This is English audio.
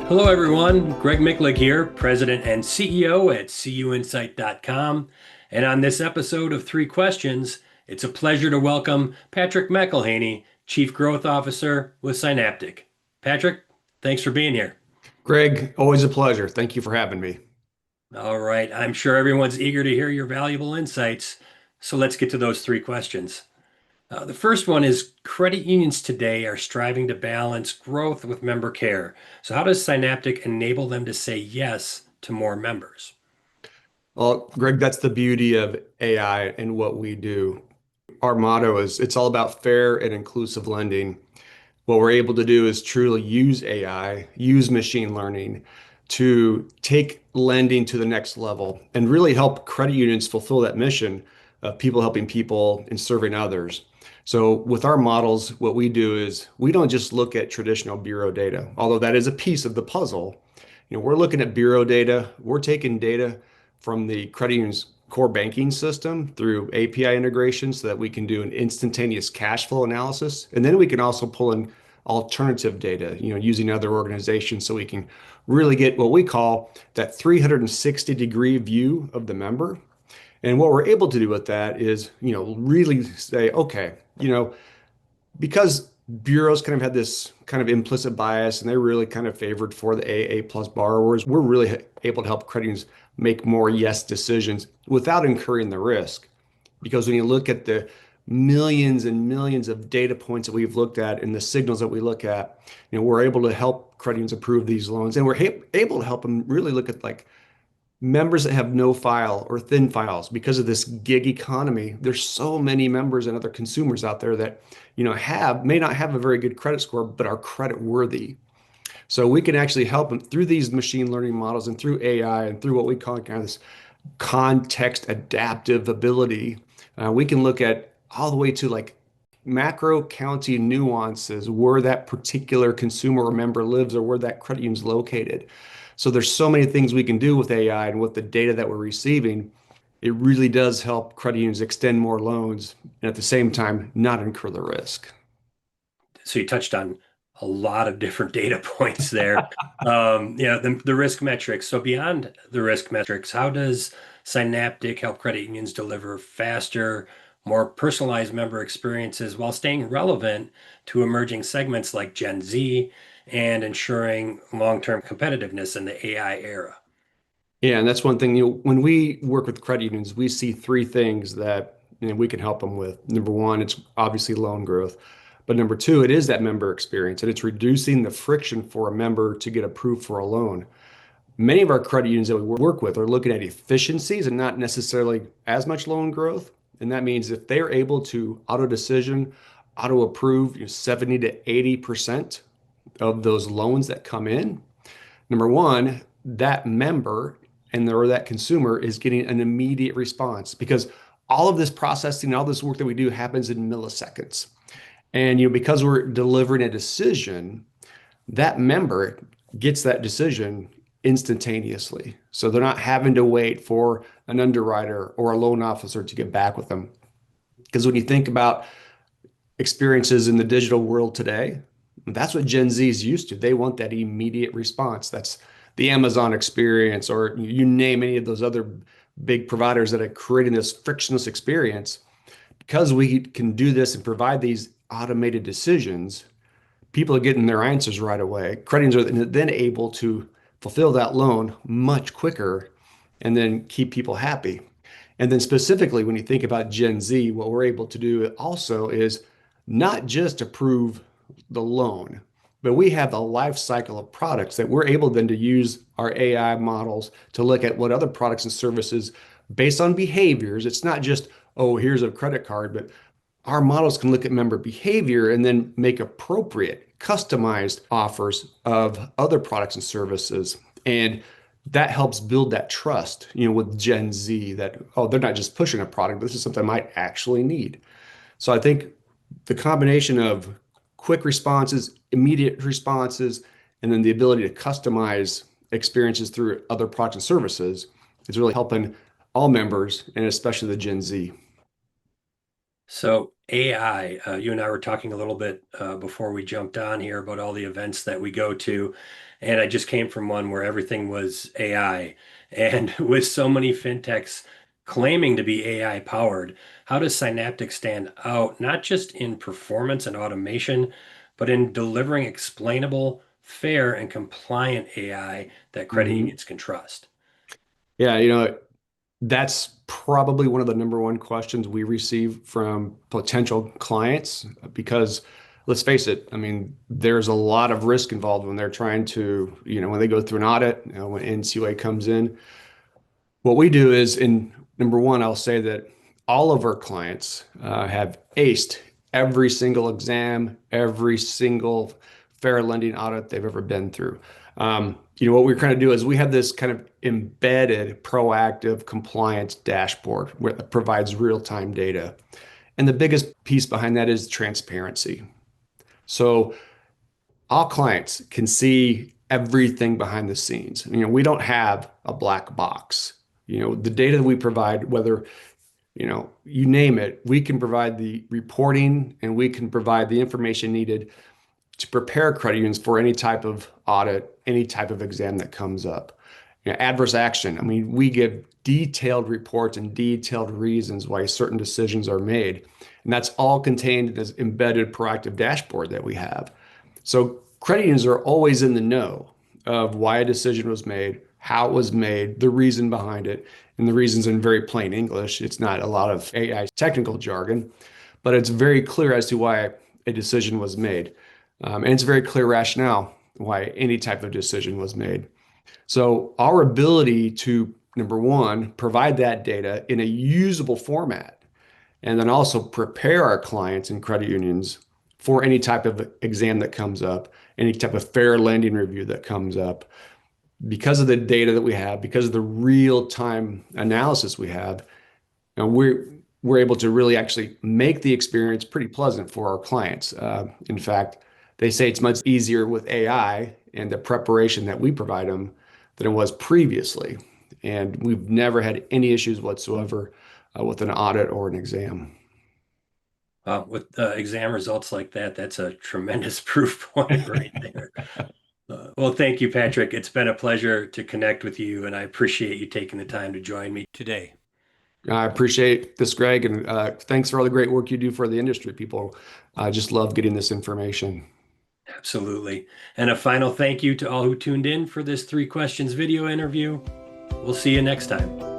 Hello, everyone. Greg Michlig here, President and CEO at CUInsight.com. And on this episode of Three Questions, it's a pleasure to welcome Patrick McElhenie, Chief Growth Officer with Scienaptic. Patrick, thanks for being here. Greg, always a pleasure. Thank you for having me. All right, I'm sure everyone's eager to hear your valuable insights. So let's get to those three questions. The first one is credit unions today are striving to balance growth with member care. So, how does Synaptic enable them to say yes to more members? Well, Greg, that's the beauty of AI and what we do. Our motto is it's all about fair and inclusive lending. What we're able to do is truly use AI, use machine learning to take lending to the next level and really help credit unions fulfill that mission of people helping people and serving others. So with our models, what we do is we don't just look at traditional bureau data, although that is a piece of the puzzle. We're looking at bureau data. We're taking data from the credit union's core banking system through API integration so that we can do an instantaneous cash flow analysis. And then we can also pull in alternative data, using other organizations so we can really get what we call that 360-degree view of the member. And what we're able to do with that is, really say, okay, because bureaus kind of had this kind of implicit bias and they're really kind of favored for the AA plus borrowers, we're really able to help credit unions make more yes decisions without incurring the risk. Because when you look at the millions and millions of data points that we've looked at and the signals that we look at, we're able to help credit unions approve these loans. And we're able to help them really look at like members that have no file or thin files because of this gig economy. There's so many members and other consumers out there that, may not have a very good credit score, but are credit worthy. So we can actually help them through these machine learning models and through AI and through what we call kind of this context adaptive ability. We can look at all the way to like macro county nuances where that particular consumer or member lives or where that credit union is located. So there's so many things we can do with AI and with the data that we're receiving. It really does help credit unions extend more loans and at the same time not incur the risk. So, you touched on a lot of different data points there. The risk metrics. So, beyond the risk metrics, how does Synaptic help credit unions deliver faster, more personalized member experiences while staying relevant to emerging segments like Gen Z and ensuring long-term competitiveness in the AI era? Yeah, and that's one thing, when we work with credit unions, we see three things that we can help them with. Number one, it's obviously loan growth. But number two, it is that member experience, and it's reducing the friction for a member to get approved for a loan. Many of our credit unions that we work with are looking at efficiencies and not necessarily as much loan growth. And that means if they're able to auto decision, auto approve 70 to 80% of those loans that come in, number one, that member or that consumer is getting an immediate response because all of this processing, all this work that we do happens in milliseconds. And because we're delivering a decision, that member gets that decision instantaneously. So they're not having to wait for an underwriter or a loan officer to get back with them. Because when you think about experiences in the digital world today, that's what Gen Z is used to. They want that immediate response. That's the Amazon experience, or you name any of those other big providers that are creating this frictionless experience. Because we can do this and provide these automated decisions, people are getting their answers right away. Creditors are then able to fulfill that loan much quicker and then keep people happy. And then specifically, when you think about Gen Z, what we're able to do also is not just approve the loan, but we have the life cycle of products that we're able then to use our AI models to look at what other products and services based on behaviors. It's not just, oh, here's a credit card, but our models can look at member behavior and then make appropriate, customized offers of other products and services. And that helps build that trust, with Gen Z that, oh, they're not just pushing a product, but this is something I might actually need. So I think the combination of quick responses, immediate responses, and then the ability to customize experiences through other products and services is really helping all members and especially the Gen Z. So AI, you and I were talking a little bit before we jumped on here about all the events that we go to, and I just came from one where everything was AI. And with so many fintechs claiming to be AI powered, how does Synaptic stand out, not just in performance and automation, but in delivering explainable, fair, and compliant AI that credit Mhm. unions can trust? Yeah, that's probably one of the number one questions we receive from potential clients because let's face it, I mean, there's a lot of risk involved when they're trying to, when they go through an audit, when NCUA comes in. What we do is, in number one, I'll say that all of our clients have aced every single exam, every single fair lending audit they've ever been through. What we're trying to do is we have this kind of embedded proactive compliance dashboard where it provides real-time data. And the biggest piece behind that is transparency. So all clients can see everything behind the scenes. We don't have a black box. The data that we provide, whether, you name it, we can provide the reporting and we can provide the information needed to prepare credit unions for any type of audit, any type of exam that comes up. Adverse action. I mean, we give detailed reports and detailed reasons why certain decisions are made. And that's all contained in this embedded proactive dashboard that we have. So credit unions are always in the know of why a decision was made, how it was made, the reason behind it, and the reasons in very plain English. It's not a lot of AI technical jargon, but it's very clear as to why a decision was made. And it's very clear rationale why any type of decision was made. So our ability to, number one, provide that data in a usable format, and then also prepare our clients and credit unions for any type of exam that comes up, any type of fair lending review that comes up. Because of the data that we have, because of the real-time analysis we have, and we're able to really actually make the experience pretty pleasant for our clients. In fact, they say it's much easier with AI and the preparation that we provide them than it was previously. And we've never had any issues whatsoever with an audit or an exam. With exam results like that, that's a tremendous proof point right there. Well, thank you, Patrick. It's been a pleasure to connect with you, and I appreciate you taking the time to join me today. I appreciate this, Greg, and thanks for all the great work you do for the industry. People just love getting this information. Absolutely. And a final thank you to all who tuned in for this 3 questions video interview. We'll see you next time.